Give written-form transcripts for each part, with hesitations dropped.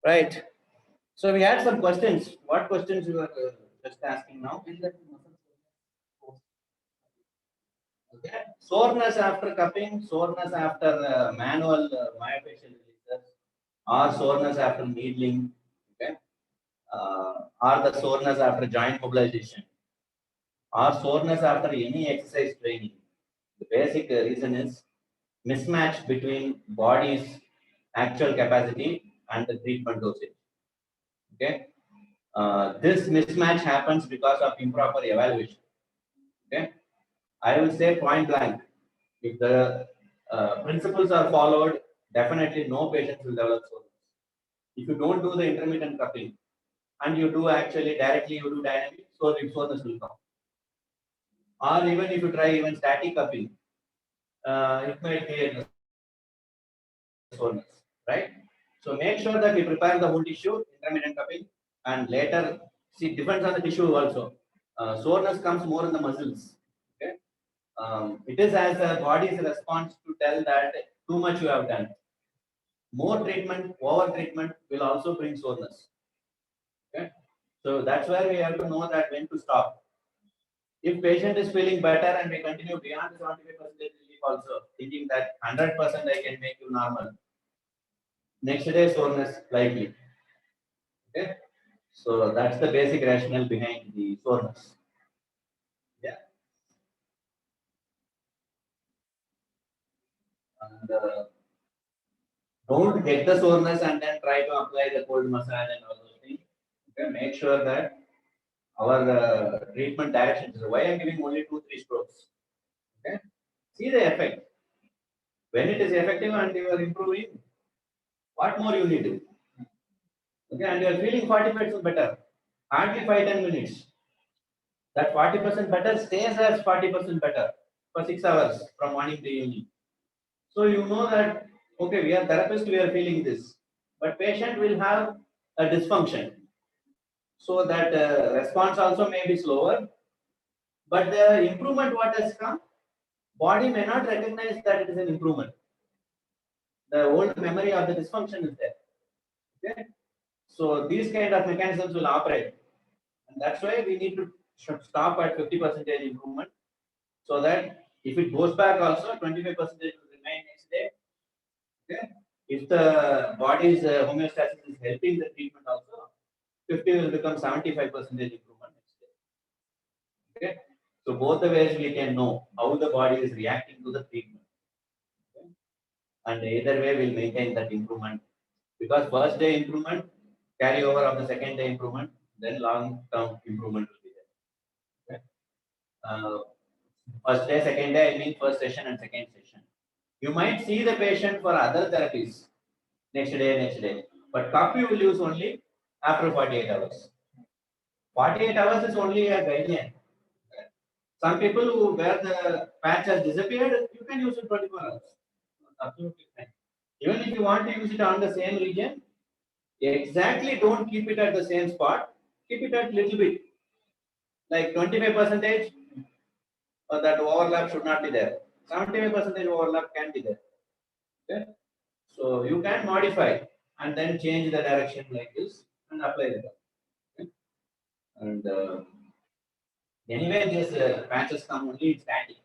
Right. So we had some questions. What questions you are just asking now? Okay. Soreness after cupping, soreness after manual myofascial releases, or soreness after needling. Okay. Or the soreness after joint mobilization, or soreness after any exercise training. The basic reason is mismatch between body's actual capacity and the treatment dosage. Okay. This mismatch happens because of improper evaluation. Okay. I will say point blank, if the principles are followed, definitely no patient will develop soreness. If you don't do the intermittent cupping and you do actually directly you do dynamic, so soreness will come. Or even if you try even static cupping, it might create soreness, right? So make sure that we prepare the whole tissue, intermittent cupping, and later, see, depends on the tissue also. Soreness comes more in the muscles. Okay, it is as the body's response to tell that too much you have done. More treatment, over treatment will also bring soreness. Okay, so that's where we have to know that when to stop. If patient is feeling better and we continue beyond 75% relief also, thinking that 100% I can make you normal, next day soreness likely. Okay, so that's the basic rationale behind the soreness. Yeah, and don't get the soreness and then try to apply the cold massage and all those things. Okay, make sure that our treatment direction is why I'm giving only 2-3 strokes. Okay, see the effect. When it is effective and you are improving, what more you need? Okay, and you are feeling 40% better. Hardly 5-10 minutes. That 40% better stays as 40% better for 6 hours from morning to evening. So you know that okay, we are therapists, we are feeling this, but patient will have a dysfunction. So that response also may be slower, but the improvement what has come, body may not recognize that it is an improvement. The old memory of the dysfunction is there. Okay, so these kind of mechanisms will operate, and that's why we need to stop at 50% improvement, so that if it goes back also 25% will remain next day. Okay, if the body's homeostasis is helping the treatment also, 50 will become 75% improvement next day. Okay, so both the ways we can know how the body is reacting to the treatment. Okay? And either way will maintain that improvement, because first day improvement carry over of the second day improvement, then long term improvement will be there. Okay? First day, second day, I mean first session and second session. You might see the patient for other therapies next day, but cup you will use only after 48 hours. 48 hours is only a guideline. Some people who where the patch has disappeared, you can use it 24 hours. Absolutely fine. Even if you want to use it on the same region, exactly don't keep it at the same spot. Keep it at little bit, like 25%. That overlap should not be there. 75% overlap can be there. Okay, so you can modify and then change the direction like this and apply it. Okay? And anyway, these patches come only in static.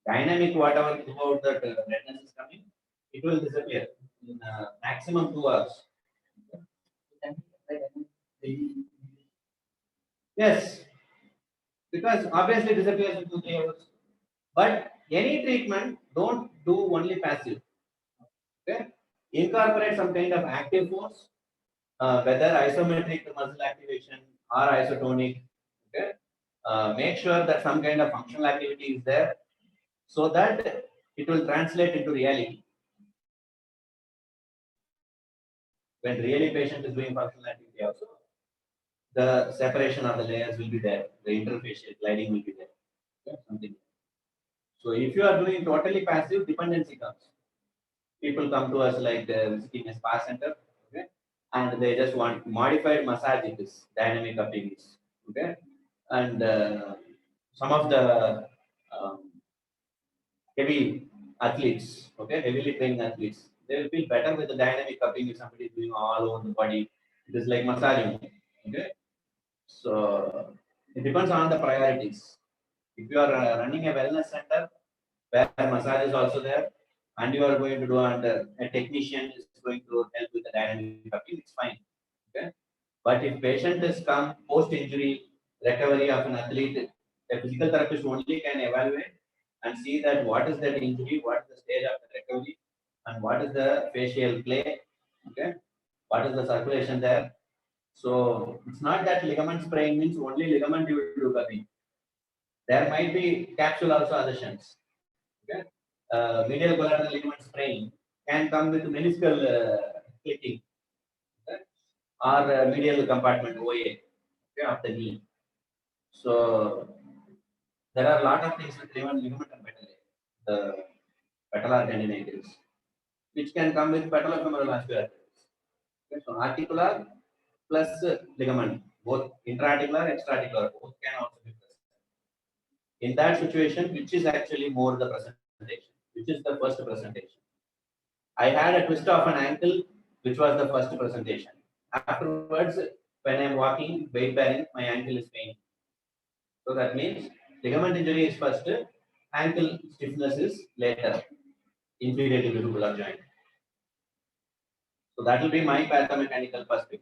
Dynamic, whatever throughout that redness is coming, it will disappear in maximum 2 hours. Yes, because obviously it disappears in 2-3 hours. But any treatment, don't do only passive. Okay, incorporate some kind of active force, whether isometric muscle activation or isotonic. Okay, make sure that some kind of functional activity is there, so that it will translate into reality. When really patient is doing functional activity also, the separation of the layers will be there, the interfacial gliding will be there. Okay, something. So if you are doing totally passive, dependency comes. People come to us like visiting a spa center, okay, and they just want modified massage in this dynamic cupping, okay, and some of the heavy athletes, okay, heavily trained athletes, they will feel better with the dynamic cupping if somebody is doing all over the body. It is like massaging. Okay. So it depends on the priorities. If you are running a wellness center where massage is also there, and you are going to do under a technician is going to help with the dynamic cupping, it's fine. Okay. But if patient is come post-injury recovery of an athlete, a physical therapist only can evaluate and see that what is that injury, what is the stage of the recovery, and what is the facial play, okay, what is the circulation there. So it's not that ligament spraying means only ligament you will do cupping. There might be capsule also adhesions. Okay, medial collateral ligament spraying can come with meniscal clicking, okay? Or medial compartment OA, okay, of the knee. So there are a lot of things with ligament and patellae, the patellar tendinitis, which can come with patellofemoral osteoarthritis. Okay, so articular plus ligament, both intra-articular, extra-articular, both can also be present. In that situation, which is actually more the presentation, which is the first presentation. I had a twist of an ankle, which was the first presentation. Afterwards, when I'm walking, weight bearing, my ankle is pain. So that means ligament injury is first, ankle stiffness is later, inferior tibial joint. So that will be my pathomechanical perspective.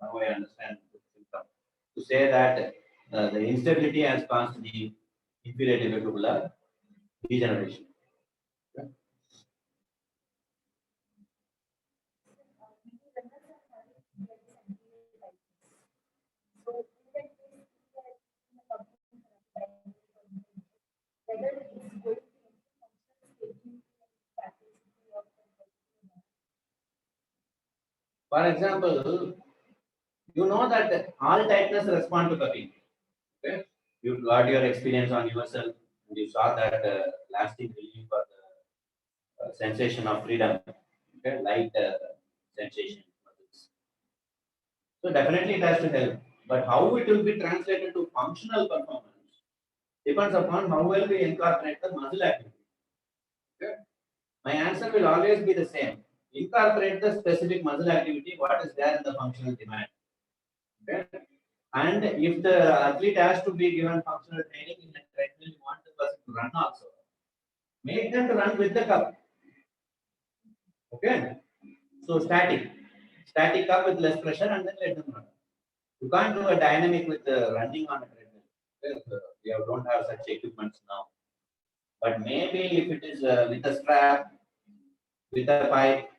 Now I understand the symptom. To say that the instability has caused the inferior tibial degeneration. Okay. For example, you know that all tightness respond to cupping. Okay? You got your experience on yourself, and you saw that lasting relief or the sensation of freedom, okay? Light sensation. So definitely it has to help. But how it will be translated to functional performance depends upon how well we incorporate the muscle activity. Okay? My answer will always be the same. Incorporate the specific muscle activity, what is there in the functional demand. Okay? And if the athlete has to be given functional training in the treadmill, you want the person to run also. Make them to run with the cup. Okay? So static cup with less pressure and then let them run. You can't do a dynamic with running on a treadmill. Because, we don't have such equipments now. But maybe if it is with a strap, with a pipe,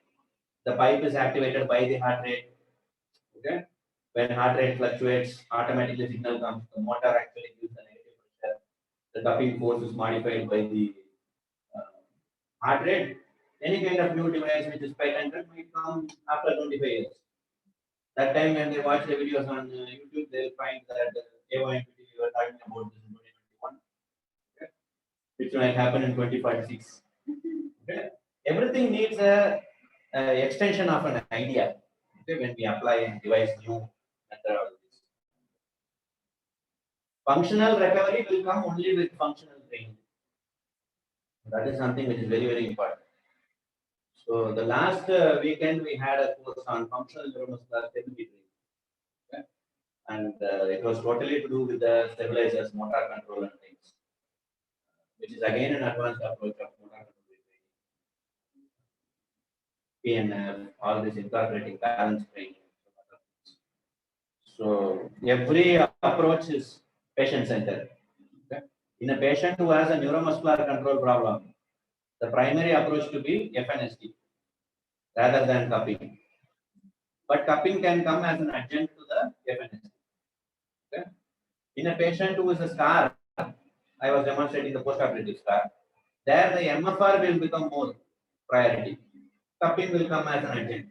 the pipe is activated by the heart rate. Okay? When heart rate fluctuates, automatically signal comes. The motor actually gives the negative pressure. The cupping force is modified by the heart rate. Any kind of new device which is patented might come after 25 years. That time when they watch the videos on YouTube, they'll find that A1 we were talking about this in 2021, okay? Which might happen in 2046. Okay? Everything needs a extension of an idea. Okay? When we apply and devise new methodologies. Functional recovery will come only with functional training. That is something which is very, very important. So the last weekend we had a course on functional neuromuscular stability training. Okay? And it was totally to do with the stabilizers, motor control and things, which is again an advanced approach of motor control training, PNF, all this incorporating balance training. So every approach is patient-centered. Okay? In a patient who has a neuromuscular control problem, the primary approach to be FNST rather than cupping. But cupping can come as an adjunct to the FNST. Okay? In a patient who is a scar, I was demonstrating the postoperative scar. There the MFR will become more priority. Cupping will come as an adjunct.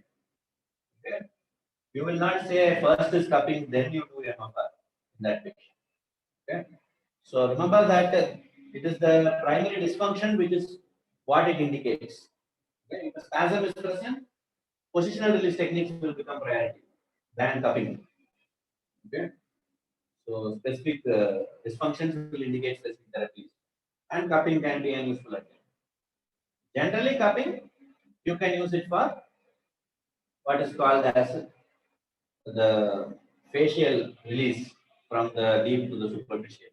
Okay? You will not say first is cupping, then you do MFR in that patient. Okay? So remember that it is the primary dysfunction which is what it indicates. Okay? If a spasm is present, positional release techniques will become priority than cupping. Okay? So specific dysfunctions will indicate specific therapies, and cupping can be an useful agent. Generally, cupping, You can use it for what is called as the facial release from the deep to the superficial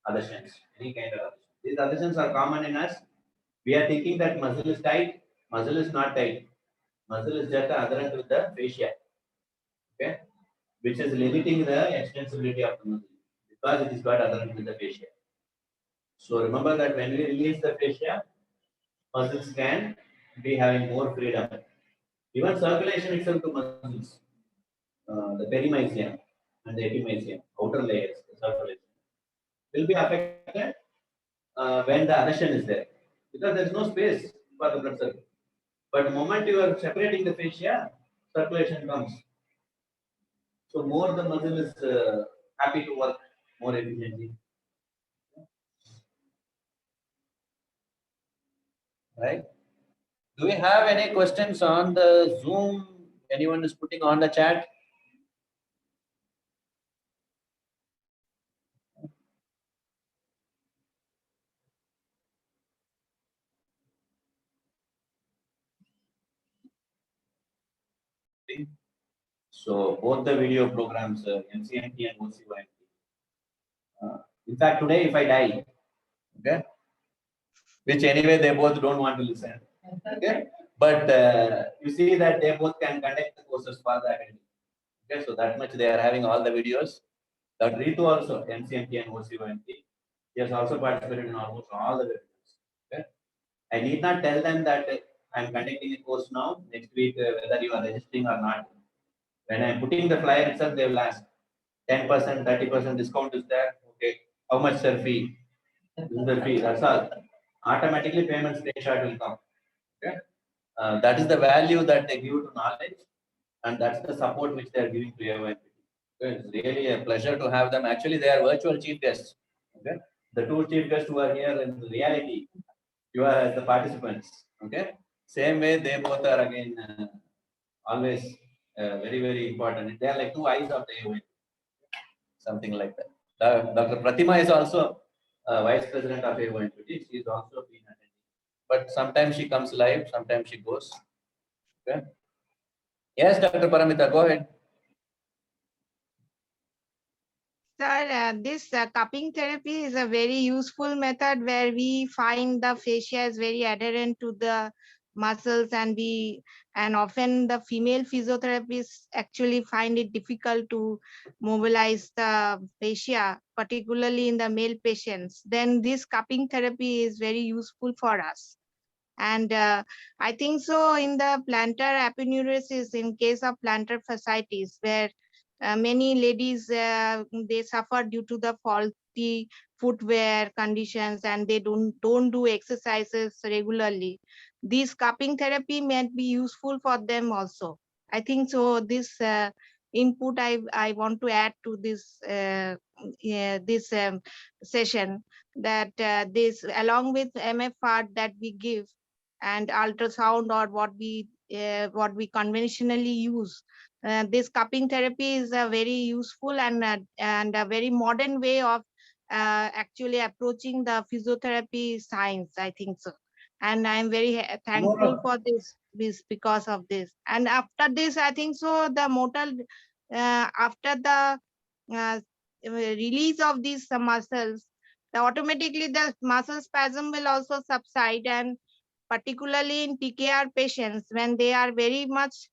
adhesions, any kind of adhesion. These adhesions are common in us. We are thinking that muscle is tight. Muscle is not tight. Muscle is just adherent with the fascia, okay, which is limiting the extensibility of the muscle because it is got adherent with the fascia. So remember that when we release the fascia, muscles can be having more freedom. Even circulation itself to muscles, the perimysium and the epimysium, outer layers, the circulation, will be affected when the adhesion is there because there is no space for the blood circle. But the moment you are separating the fascia, circulation comes. So more the muscle is happy to work more efficiently. Right? Do we have any questions on the Zoom? Anyone is putting on the chat? So both the video programs, MCMT and OCYMT. In fact, today if I die, okay, which anyway they both don't want to listen, okay, but you see that they both can conduct the courses for the academy. Okay, so that much they are having all the videos. That Ritu also, MCMT and OCYMT, he has also participated in almost all the videos. Okay, I need not tell them that I am conducting a course now, next week, whether you are registering or not. When I am putting the flyer itself, they will ask 10%, 30% discount is there. Okay, how much sir fee? This is the fee, that's all. Automatically payment screenshot will come. Okay, that is the value that they give to knowledge, and that's the support which they are giving to everyone. It's really a pleasure to have them. Actually, they are virtual chief guests. Okay, the two chief guests who are here in reality, you are as the participants. Okay, same way they both are again always very important. They are like two eyes of the event, something like that. Dr. Pratima is also vice president of event. She is also been attending, but sometimes she comes live, sometimes she goes. Okay. Yes, Dr. Paramita, go ahead. Sir, this cupping therapy is a very useful method where we find the fascia is very adherent to the muscles, and often the female physiotherapists actually find it difficult to mobilize the fascia, particularly in the male patients. Then this cupping therapy is very useful for us. And I think so in the plantar aponeurosis, in case of plantar fasciitis, where many ladies they suffer due to the faulty footwear conditions and they don't do exercises regularly. This cupping therapy might be useful for them also. I think so. This input I want to add to this this session, that this along with MFR that we give and ultrasound or what we conventionally use, this cupping therapy is a very useful and a very modern way of actually approaching the physiotherapy science, I think so. And I'm very thankful for this because of this. And after this, I think so the motor after the uh, release of these muscles, automatically the muscle spasm will also subside, and particularly in TKR patients, when they are very much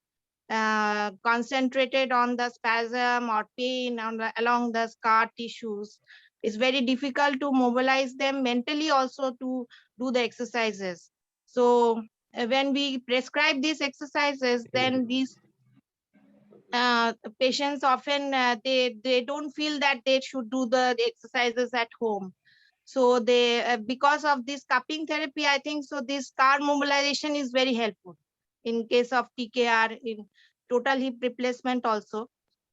concentrated on the spasm or pain along the scar tissues, it's very difficult to mobilize them mentally also to do the exercises. So when we prescribe these exercises, then these patients often they don't feel that they should do the exercises at home. So they because of this cupping therapy, I think so this scar mobilization is very helpful in case of TKR, in total hip replacement also.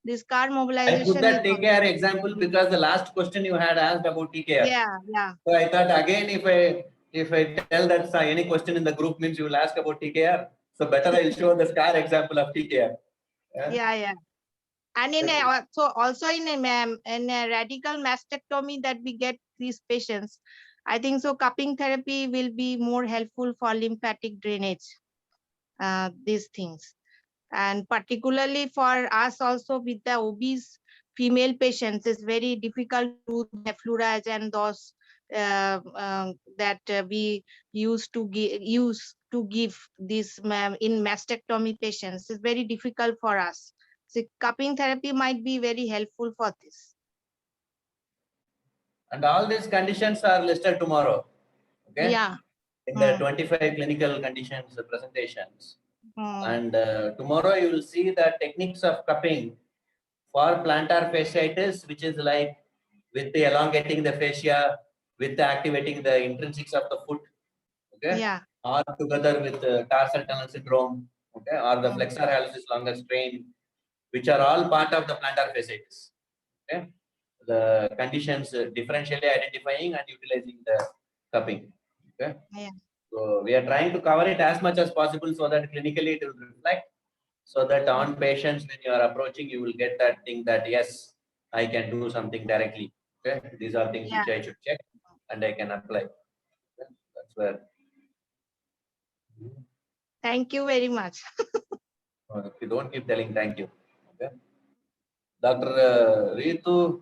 This scar I mobilization put that is TKR example because the last question you had asked about TKR. yeah. So I thought again, if I tell that any question in the group means you will ask about TKR, so better I'll show the scar example of TKR. Yeah. And in also in a radical mastectomy that we get these patients, I think so cupping therapy will be more helpful for lymphatic drainage, these things. And particularly for us also with the obese female patients, it's very difficult to do nephluoride and those that we use to give this in mastectomy patients. It's very difficult for us. So cupping therapy might be very helpful for this. And all these conditions are listed tomorrow. Okay. Yeah. In the 25 clinical conditions presentations. And tomorrow you will see the techniques of cupping for plantar fasciitis, which is like with the elongating the fascia, with activating the intrinsics of the foot, okay, Yeah. or together with tarsal tunnel syndrome, okay, or the flexor hallucis longus strain, which are all part of the plantar fasciitis. Okay, the conditions differentially identifying and utilizing the cupping. Okay. Yeah. So we are trying to cover it as much as possible so that clinically it will reflect, so that on patients when you are approaching, you will get that thing that yes, I can do something directly. Okay, these are things Yeah. which I should check and I can apply. Okay? That's where. Thank you very much. You don't keep telling thank you. Okay, Dr. Ritu.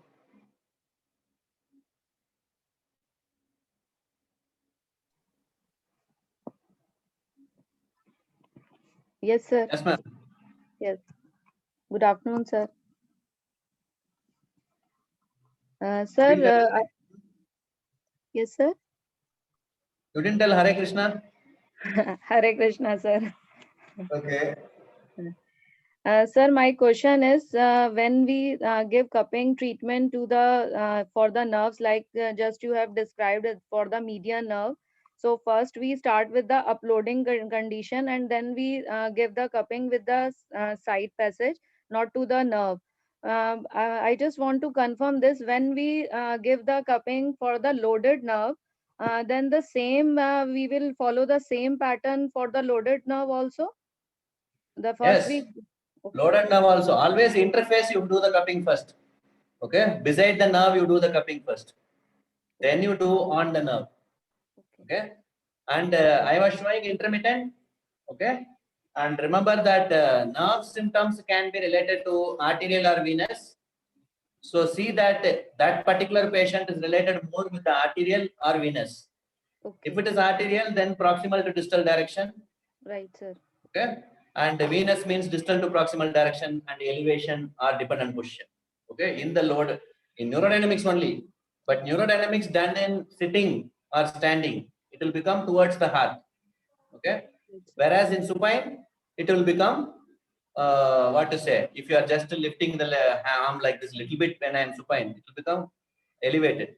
Yes, sir. Yes, ma'am. Yes. Good afternoon, sir. Sir, yes, sir. You didn't tell Hare Krishna? Hare Krishna, sir. Okay. Sir, my question is, when we give cupping treatment to the for the nerves, like just you have described it for the median nerve. So first we start with the uploading condition, and then we give the cupping with the side passage, not to the nerve. I just want to confirm this. When we give the cupping for the loaded nerve, then the same we will follow the same pattern for the loaded nerve also. The first Yes. we. Okay. Loaded nerve also. Always interface, you do the cupping first. Okay. Beside the nerve, you do the cupping first. Then you do on the nerve. Okay. And I was showing intermittent. Okay. And remember that nerve symptoms can be related to arterial or venous. So see that that particular patient is related more with the arterial or venous. Okay. If it is arterial, then proximal to distal direction. Right, sir. Okay. And venous means distal to proximal direction and elevation or dependent position. Okay. In the load, in neurodynamics only. But neurodynamics done in sitting or standing, it will become towards the heart. Okay. Whereas in supine, it will become what to say, if you are just lifting the arm like this little bit when I am supine, it will become elevated.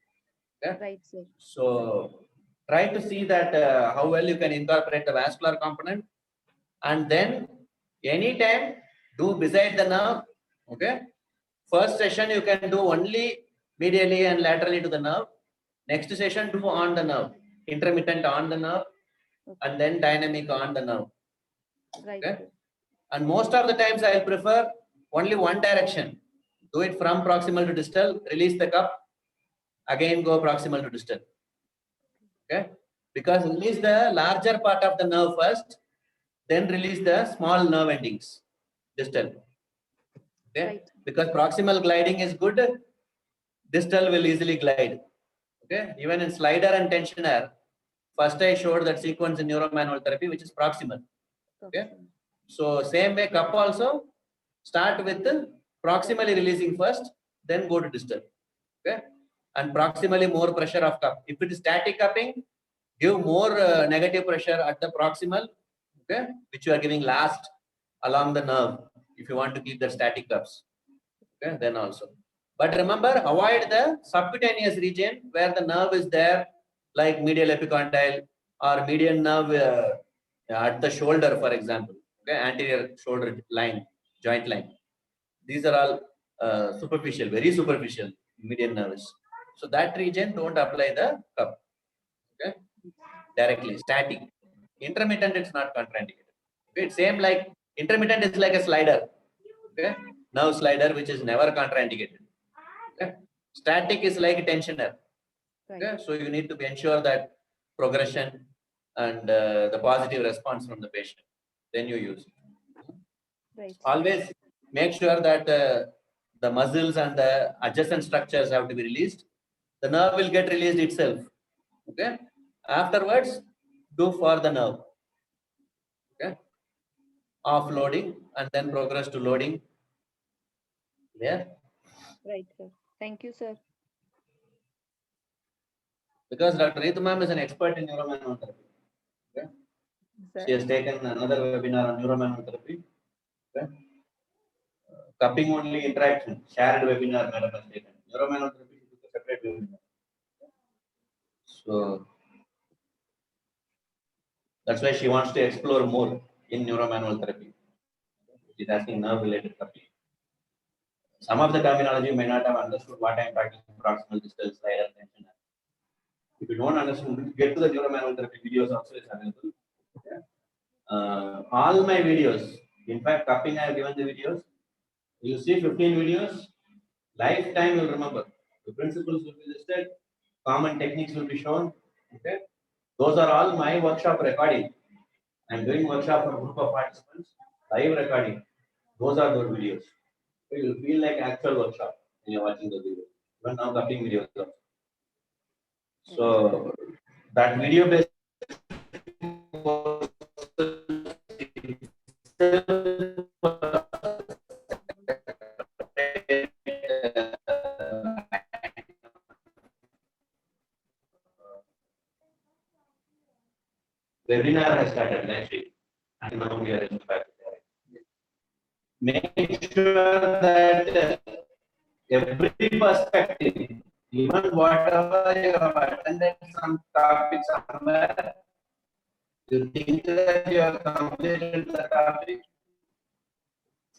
Okay. Right, sir. So try to see that how well you can incorporate the vascular component, and then anytime do beside the nerve. Okay. First session you can do only medially and laterally to the nerve. Next session do on the nerve, intermittent on the nerve, and then dynamic on the nerve. Right. Okay. And most of the times I will prefer only one direction. Do it from proximal to distal, release the cup, again go proximal to distal. Okay. Because release the larger part of the nerve first, then release the small nerve endings, distal. Okay. Right. Because proximal gliding is good, distal will easily glide. Okay. Even in slider and tensioner, first I showed that sequence in neuromanual therapy, which is proximal. Okay. So same way cup also, start with proximally releasing first, then go to distal. Okay. And proximally more pressure of cup. If it is static cupping, give more negative pressure at the proximal, okay, which you are giving last along the nerve if you want to keep the static cups. Okay, then also. But remember, avoid the subcutaneous region where the nerve is there, like medial epicondyle or median nerve at the shoulder, for example. Okay, anterior shoulder line, joint line. These are all superficial, very superficial median nerves. So that region, don't apply the cup. Okay, directly, static. Intermittent, it's not contraindicated. Okay, it's same like intermittent is like a slider. Okay, nerve slider, which is never contraindicated. Okay, static is like a tensioner. Right. Okay, so you need to ensure that progression and the positive response from the patient. Then you use it. Right. Always make sure that the muscles and the adjacent structures have to be released. The nerve will get released itself. Okay. Afterwards, do for the nerve. Okay. Offloading and then progress to loading. Yeah. Right, sir. Thank you, sir. Because Dr. Ritu ma'am is an expert in neuromanual therapy. Okay. She has taken another webinar on neuromanual therapy. Okay. Cupping only interaction, shared webinar, madam has taken. Neuromanual therapy is a separate webinar. So that's why she wants to explore more in neuromanual therapy. She's asking nerve-related therapy. Some of the terminology you may not have understood what I am talking about, proximal, distal, slider, tension. If you don't understand, get to the neuromanual therapy videos also is available. Okay. All my videos, in fact, cupping I have given the videos. You see 15 videos, lifetime you'll remember. The principles will be listed, common techniques will be shown. Okay. Those are all my workshop recording. I'm doing workshop for a group of participants, live recording. Those are those videos. So you'll feel like actual workshop when you're watching those videos. Even now cupping videos also. So that video based webinar has started next week, and now we are in fact. Make sure that every perspective, even whatever you have attended some topic somewhere, you think that you have completed the topic.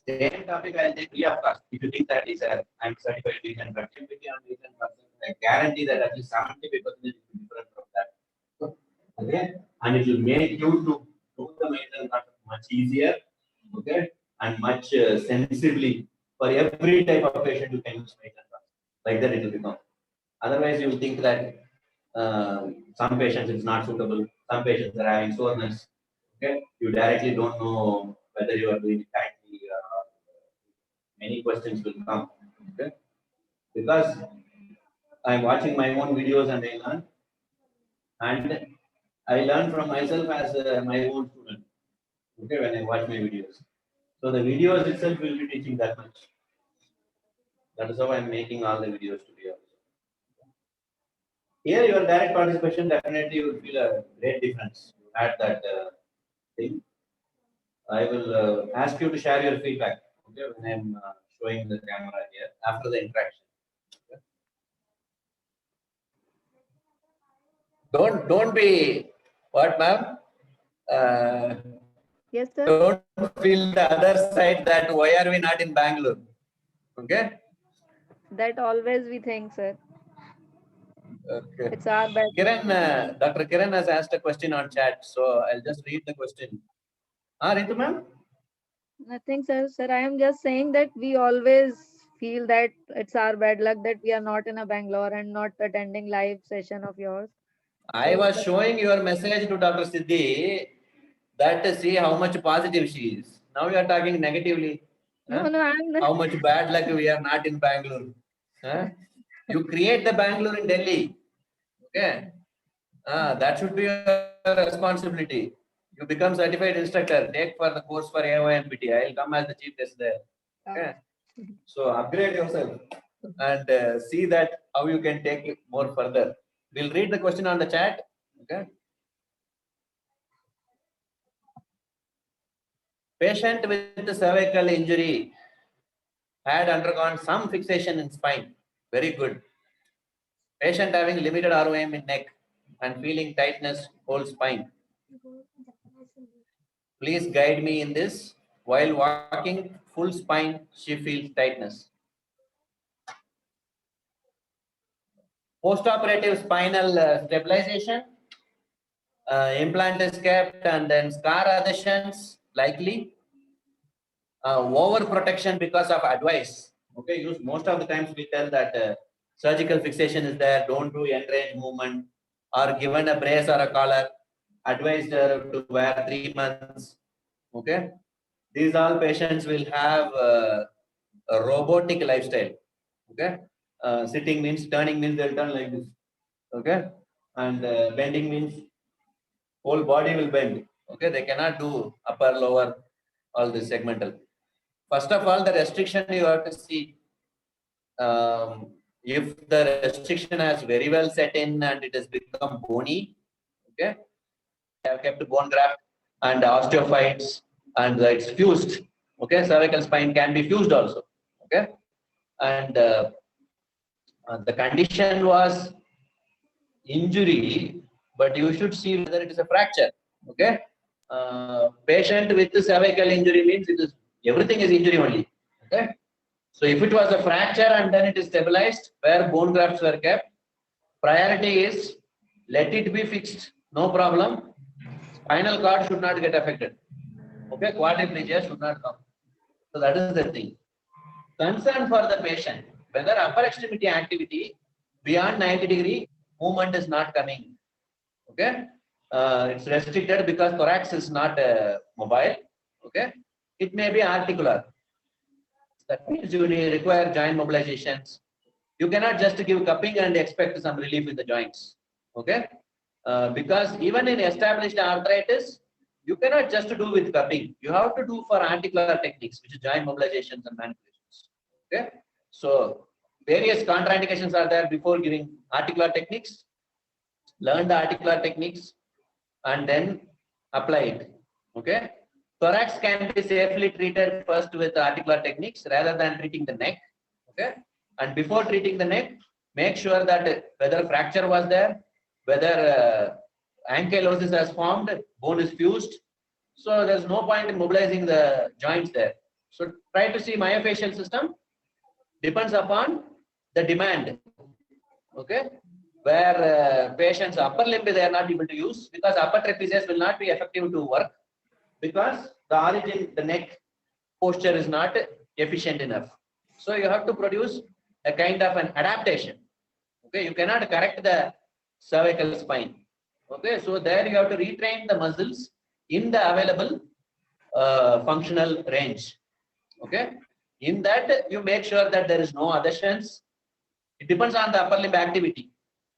Same topic I'll take free of cost. If you think that is I'm certified vegan, but typically on vegan person, I guarantee that at least 75% is different from that. Okay, and it will make you to do the maintenance much easier. Okay, and much sensibly for every type of patient you can use maintenance. Like that it will become. Otherwise, you will think that some patients it's not suitable. Some patients are having soreness. Okay, you directly don't know whether you are doing it correctly. Many questions will come. Okay, because I'm watching my own videos and I learn from myself as my own student. Okay, when I watch my videos, so the videos itself will be teaching that much. That is how I'm making all the videos to be also. Here, your direct participation definitely will feel a great difference. You had that thing. I will ask you to share your feedback. Okay, when I'm showing the camera here after the interaction. Okay. Don't be what, ma'am? Yes, sir. Don't feel the other side that why are we not in Bangalore? Okay. That always we think, sir. Okay. It's our bad. Kiran, Dr. Kiran has asked a question on chat, so I'll just read the question. Ritu ma'am? Nothing, sir. Sir, I am just saying that we always feel that it's our bad luck that we are not in a Bangalore and not attending live session of yours. I was showing your message to Dr. Siddhi that to see how much positive she is. Now you are talking negatively. No, Huh? no, I'm not. How much bad luck we are not in Bangalore. Huh? You create the Bangalore in Delhi. Okay. That should be your responsibility. You become certified instructor. Take for the course for AONPT. I will come as the chief guest there. Okay. So upgrade yourself and see that how you can take it more further. We'll read the question on the chat. Okay. Patient with cervical injury had undergone some fixation in spine. Very good. Patient having limited ROM in neck and feeling tightness whole spine. Please guide me in this. While walking full spine, she feels tightness. Postoperative spinal stabilization, implant is kept, and then scar adhesions likely. Over protection because of advice. Okay, most of the times we tell that surgical fixation is there, don't do end range movement, or given a brace or a collar, advised to wear 3 months. Okay, these all patients will have a robotic lifestyle. Okay, sitting means turning means they'll turn like this. Okay, and bending means whole body will bend. Okay, they cannot do upper, lower, all this segmental. First of all, the restriction you have to see. If the restriction has very well set in and it has become bony, okay, they have kept bone graft and osteophytes and it's fused. Okay, cervical spine can be fused also. Okay, and the condition was injury, but you should see whether it is a fracture. Okay, patient with cervical injury means it is everything is injury only. Okay, so if it was a fracture and then it is stabilized where bone grafts were kept, priority is let it be fixed, no problem. Spinal cord should not get affected. Okay, quadriplegia should not come. So that is the thing. Concern for the patient, whether upper extremity activity beyond 90-degree movement is not coming. Okay, it's restricted because thorax is not mobile. Okay, it may be articular. That means you require joint mobilizations. You cannot just give cupping and expect some relief in the joints. Okay, because even in established arthritis, you cannot just do with cupping. You have to do for articular techniques, which is joint mobilizations and manipulations. Okay, so various contraindications are there before giving articular techniques. Learn the articular techniques and then apply it. Okay, thorax can be safely treated first with articular techniques rather than treating the neck. Okay, and before treating the neck, make sure that whether fracture was there, whether ankylosis has formed, bone is fused. So there's no point in mobilizing the joints there. So try to see myofascial system depends upon the demand. Okay, where patients upper limb they are not able to use because upper trapezius will not be effective to work because the origin, the neck posture is not efficient enough. So you have to produce a kind of an adaptation. Okay, you cannot correct the cervical spine. Okay, so there you have to retrain the muscles in the available functional range. Okay, in that you make sure that there is no adhesions. It depends on the upper limb activity.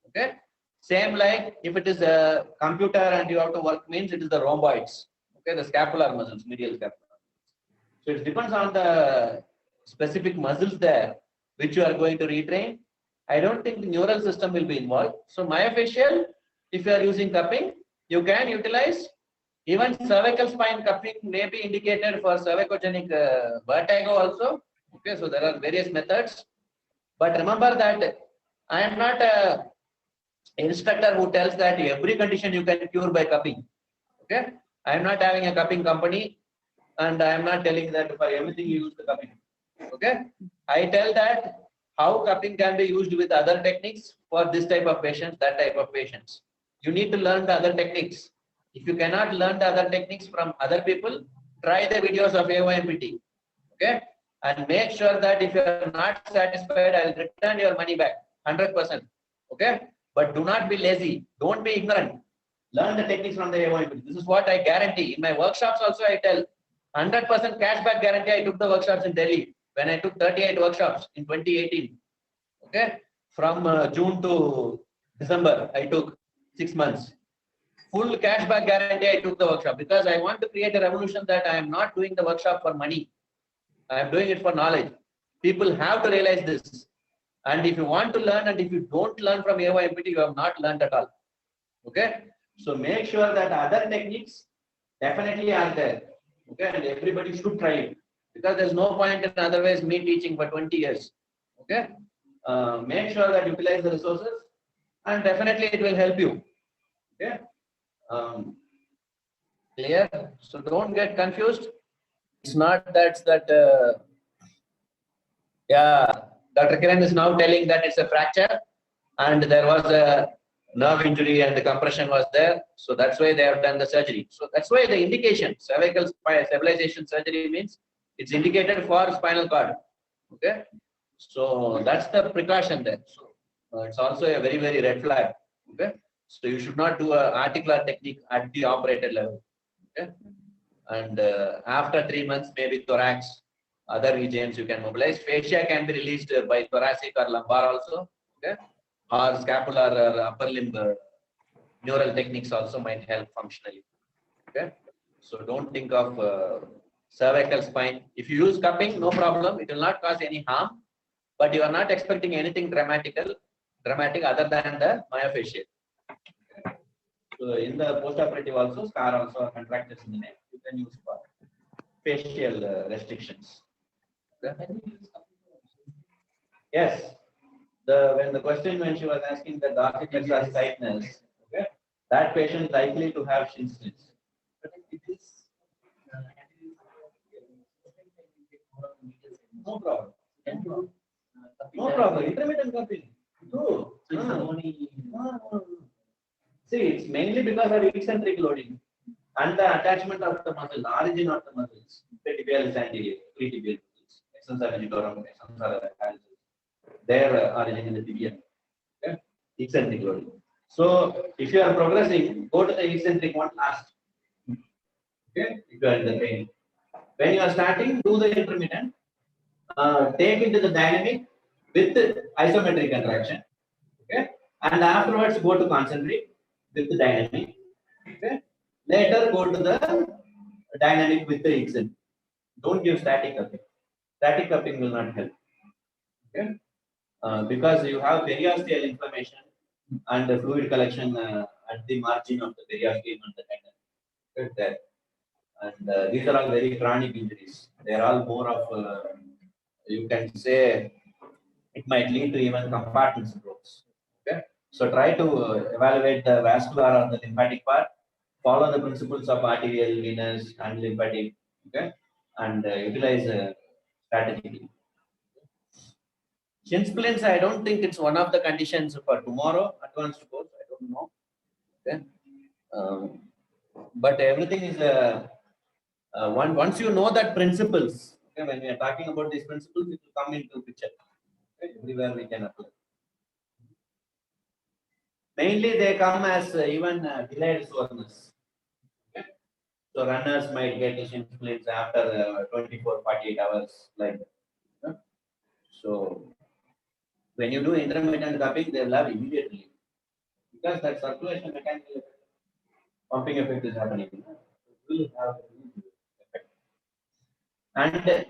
Okay, same like if it is a computer and you have to work means it is the rhomboids. Okay, the scapular muscles, medial scapular. So it depends on the specific muscles there which you are going to retrain. I don't think the neural system will be involved. So myofascial, if you are using cupping, you can utilize. Even cervical spine cupping may be indicated for cervicogenic vertigo also. Okay, so there are various methods. But remember that I am not an instructor who tells that every condition you can cure by cupping. Okay, I am not having a cupping company and I am not telling that for everything you use the cupping. Okay, I tell that how cupping can be used with other techniques for this type of patients, that type of patients. You need to learn the other techniques. If you cannot learn the other techniques from other people, try the videos of AYMPT. Okay, and make sure that if you are not satisfied, I will return your money back 100%. Okay, but do not be lazy. Don't be ignorant. Learn the techniques from the AYMPT. This is what I guarantee. In my workshops also I tell 100% cashback guarantee. I took the workshops in Delhi when I took 38 workshops in 2018. Okay, from June to December I took 6 months. Full cashback guarantee I took the workshop because I want to create a revolution that I am not doing the workshop for money. I am doing it for knowledge. People have to realize this. And if you want to learn and if you don't learn from AYMPT, you have not learned at all. Okay, so make sure that other techniques definitely are there. Okay, and everybody should try it because there's no point in otherwise me teaching for 20 years. Okay, make sure that you utilize the resources and definitely it will help you. Okay, clear? So don't get confused. It's not that yeah, Dr. Kiran is now telling that it's a fracture and there was a nerve injury and the compression was there. So that's why they have done the surgery. So that's why the indication, cervical stabilization surgery means it's indicated for spinal cord. Okay, so that's the precaution there. So It's also a very, very red flag. Okay. So you should not do an articular technique at the operated level. Okay. And after 3 months, maybe thorax, other regions you can mobilize. Fascia can be released by thoracic or lumbar also. Okay. Or scapular or upper limb neural techniques also might help functionally. Okay. So don't think of cervical spine. If you use cupping, no problem. It will not cause any harm. But you are not expecting anything dramatic other than the myofascial. So in the postoperative also, scar also or contractures in the neck, you can use for facial restrictions. Yes. When the question when she was asking the dorsiflexor tightness, okay, that patient likely to have shin splints. No problem. No problem. Intermittent cupping. No. See, it's mainly because of eccentric loading and the attachment of the muscle, the origin of the muscles, tibialis anterior, pretibial muscles, extensor digitorum, extensor calcis, their origin in the tibia. Okay? Eccentric loading. So, if you are progressing, go to the eccentric one last. Okay? If you are in the pain. When you are starting, do the intermittent. Take into the dynamic with isometric contraction. Okay? And afterwards, go to concentric with the dynamic. Okay? Later, go to the dynamic with the eccentric. Don't give static cupping. Static cupping will not help. Okay? Because you have periosteal inflammation and the fluid collection at the margin of the periosteum and the tendon. There. And these are all very chronic injuries. They are all more of, you can say, it might lead to even compartment syndromes. Okay? So try to evaluate the vascular or the lymphatic part. Follow the principles of arterial, venous, and lymphatic. Okay? And utilize strategically. Shin splints, I don't think it's one of the conditions for tomorrow advanced course. I don't know. Okay. But everything is once you know that principles. Okay, when we are talking about these principles, it will come into picture. Okay, everywhere we can apply. Mainly, they come as even delayed soreness. Okay. So runners might get shin splints after 24-48 hours, like that. Okay. So when you do intermittent cupping, they will have immediately, because that circulation mechanical effect, pumping effect is happening. It will have effect. And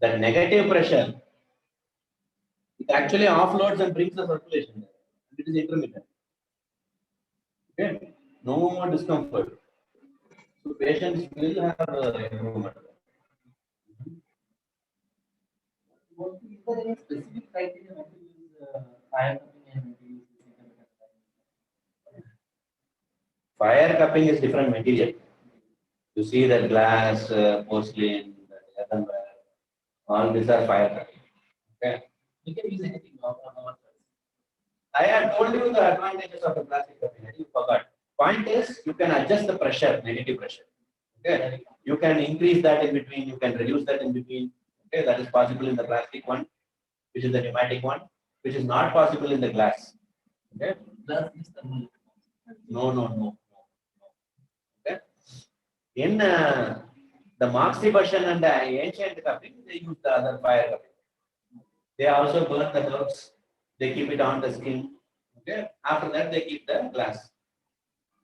the negative pressure, it actually offloads and brings the circulation. It is intermittent. Okay, no more discomfort. So patients will have improvement. Is there any specific criteria to use fire cupping and fire cupping is different material. You see that glass, porcelain, earthenware, all these are fire cupping. Okay. You can use anything. I have told you the advantages of the plastic cupping. I think you forgot. Point is, you can adjust the pressure, negative pressure. Okay. You can increase that in between. You can reduce that in between. Okay, that is possible in the plastic one, which is the pneumatic one, which is not possible in the glass. Okay. No. Okay. In the moxibustion and the ancient cupping, they use the other fire cupping. They also burn the herbs. They keep it on the skin. Okay. After that, they keep the glass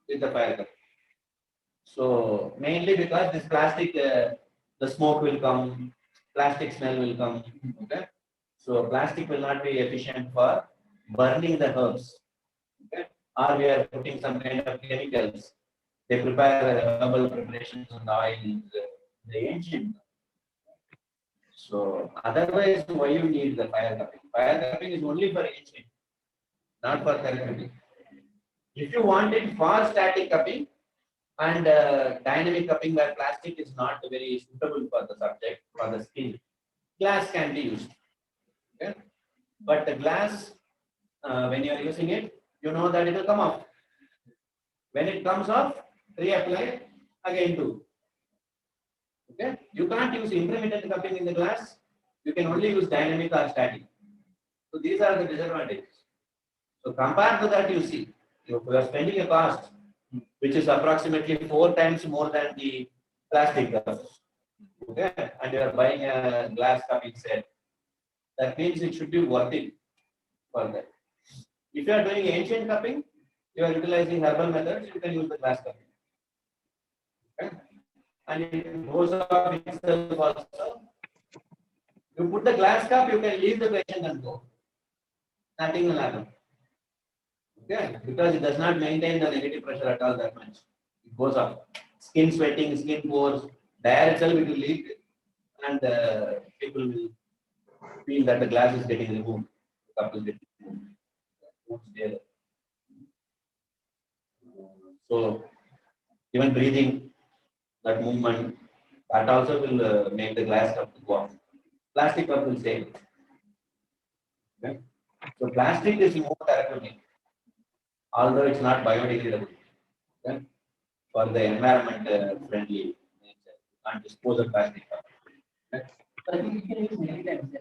with the fire cupping. So mainly because this plastic, the smoke will come, plastic smell will come. Okay. So plastic will not be efficient for burning the herbs. Okay. Or we are putting some kind of chemicals. They prepare herbal preparations on the oil, the ancient. So otherwise, why you need the fire cupping? Fire cupping is only for ancient, not for therapeutic. If you want it for static cupping and dynamic cupping where plastic is not very suitable for the subject, for the skin, glass can be used. Okay? But the glass, when you are using it, you know that it will come off. When it comes off, reapply, again do. Okay? You can't use intermittent cupping in the glass. You can only use dynamic or static. So these are the disadvantages. So compared to that, you see, you are spending a cost which is approximately 4 times more than the plastic cups. Okay, and you are buying a glass cupping set. That means it should be worth it for that. If you are doing ancient cupping, you are utilizing herbal methods, you can use the glass cupping. Okay? And it goes off itself also. You put the glass cup, you can leave the patient and go. Nothing will happen. Okay, because it does not maintain the negative pressure at all that much. It goes up. Skin sweating, skin pores, there itself it will leak, and people will feel that the glass is getting removed. The cup is getting removed. Won't stay there. So even breathing, that movement, that also will make the glass cup go off. Plastic cup will stay. Okay. So plastic is more therapeutic, although it's not biodegradable. Okay. For the environment friendly nature, you can't dispose of plastic cup. Okay. But I think you can use many times.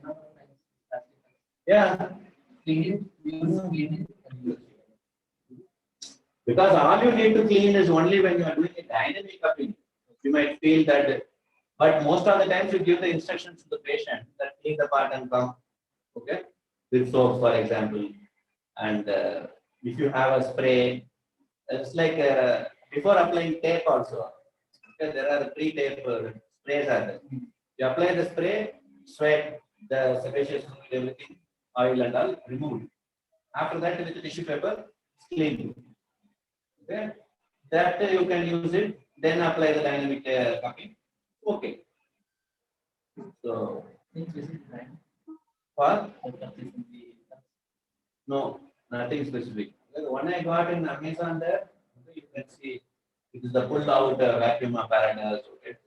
Yeah. Clean it. Because all you need to clean is only when you are doing a dynamic cupping. You might feel that, but most of the times you give the instructions to the patient that clean the part and come, okay, with soap, for example. And if you have a spray, it's like before applying tape also. Okay, there are pre-tape sprays are there. You apply the spray, sweat, the sebaceous fluid, everything, oil and all removed. After that, with the tissue paper, it's clean. Okay, that you can use it. Then apply the dynamic cupping. Okay. So for no, nothing specific. The one I got in Amazon there, you can see it is the pulled out vacuum apparatus. Okay.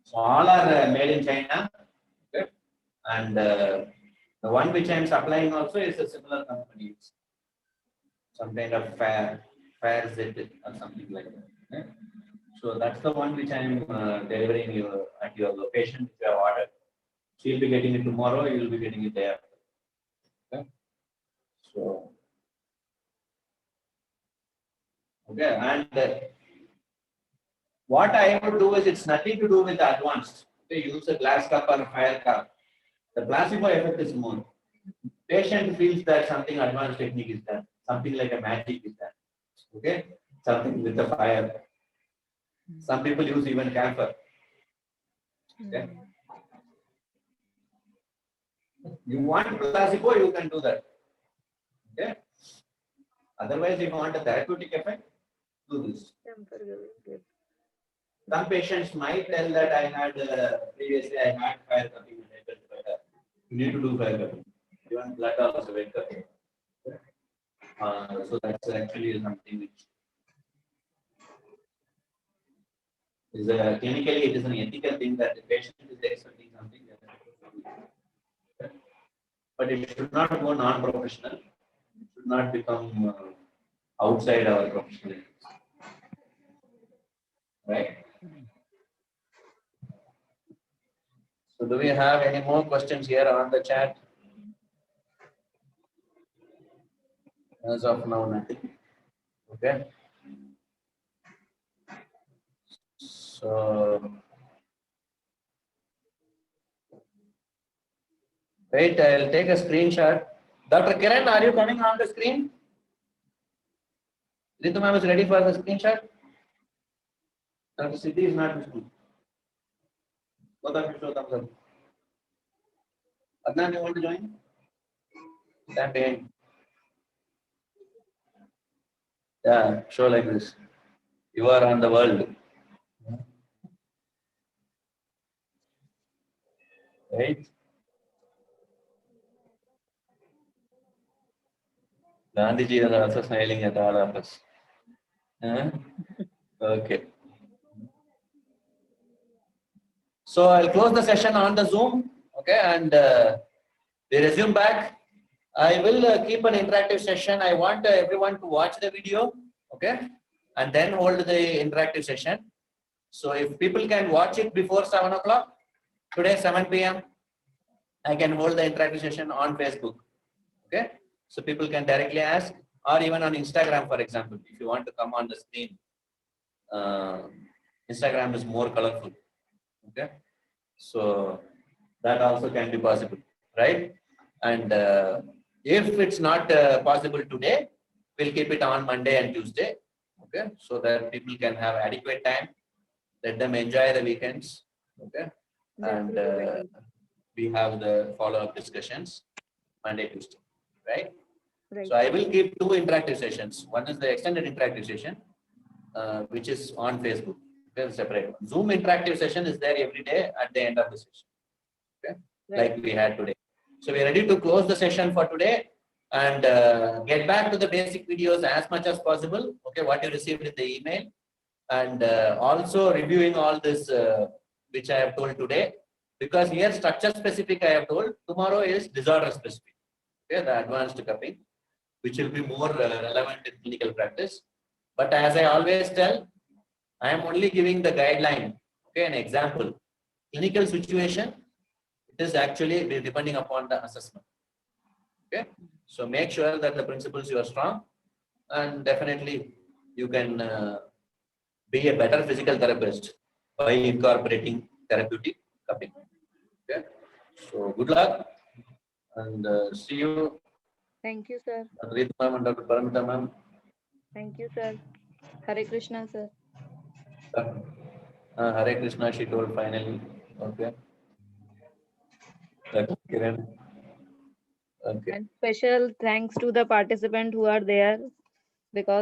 So all are made in China. Okay. And the one which I am supplying also is a similar company. Some kind of Fairz or something like that. Okay. So that's the one which I am delivering you at your location if you have ordered. So you'll be getting it tomorrow, you'll be getting it there. Okay. So, okay, and what I would do is it's nothing to do with the advanced. Okay, use a glass cup or a fire cup. The placebo effect is more. Patient feels that something advanced technique is done, something like a magic is done. Okay, something with the fire. Some people use even camphor. Okay. You want placebo, you can do that. Okay. Otherwise, if you want a therapeutic effect, do this. Some patients might tell that I had previously I had fire cupping and I felt better. You need to do fire cupping. Even blood also wake up. So that's actually something which is clinically it is an ethical thing that the patient is expecting something. But it should not go non-professional. It should not become outside our professionalism. Right? So do we have any more questions here on the chat? As of now, nothing. Okay. So wait, I'll take a screenshot. Dr. Kiran, are you coming on the screen? Ritu ma'am is ready for the screenshot? Dr. Siddhi is not visible. Both of you show thumbs up. Adnan, you want to join? Stand behind. Yeah, show like this. You are on the world. Right? Gandhiji is also smiling at all of us. Okay. So I'll close the session on the Zoom. Okay, and we resume back. I will keep an interactive session. I want everyone to watch the video. Okay, and then hold the interactive session. So if people can watch it before 7 o'clock, today 7 p.m. I can hold the interactive session on Facebook. Okay, so people can directly ask, or even on Instagram, for example, if you want to come on the screen. Instagram is more colorful. Okay, so that also can be possible, right? And if it's not possible today, we'll keep it on Monday and Tuesday. Okay, so that people can have adequate time. Let them enjoy the weekends. Okay, That and will be better. we have the follow-up discussions Monday, Tuesday, right? Right. So I will keep two interactive sessions. One is the extended interactive session, which is on Facebook. There's a separate one. Zoom interactive session is there every day at the end of the session. Okay, Right. like we had today. So we are ready to close the session for today and get back to the basic videos as much as possible. Okay, what you received in the email, and also reviewing all this which I have told today. Because here structure specific I have told. Tomorrow is disorder specific. Okay, the advanced cupping, which will be more relevant in clinical practice. But as I always tell, I am only giving the guideline, okay, an example. Clinical situation, it is actually depending upon the assessment. Okay, so make sure that the principles you are strong, and definitely you can be a better physical therapist by incorporating therapeutic cupping. Okay, so good luck and see you, Thank you, sir. Dr. Rita ma'am and Dr. Paramita ma'am. Thank you, sir. Hare Krishna, sir. Hare Krishna, she told finally. Okay. Dr. Kiran. Okay. And special thanks to the participant who are there because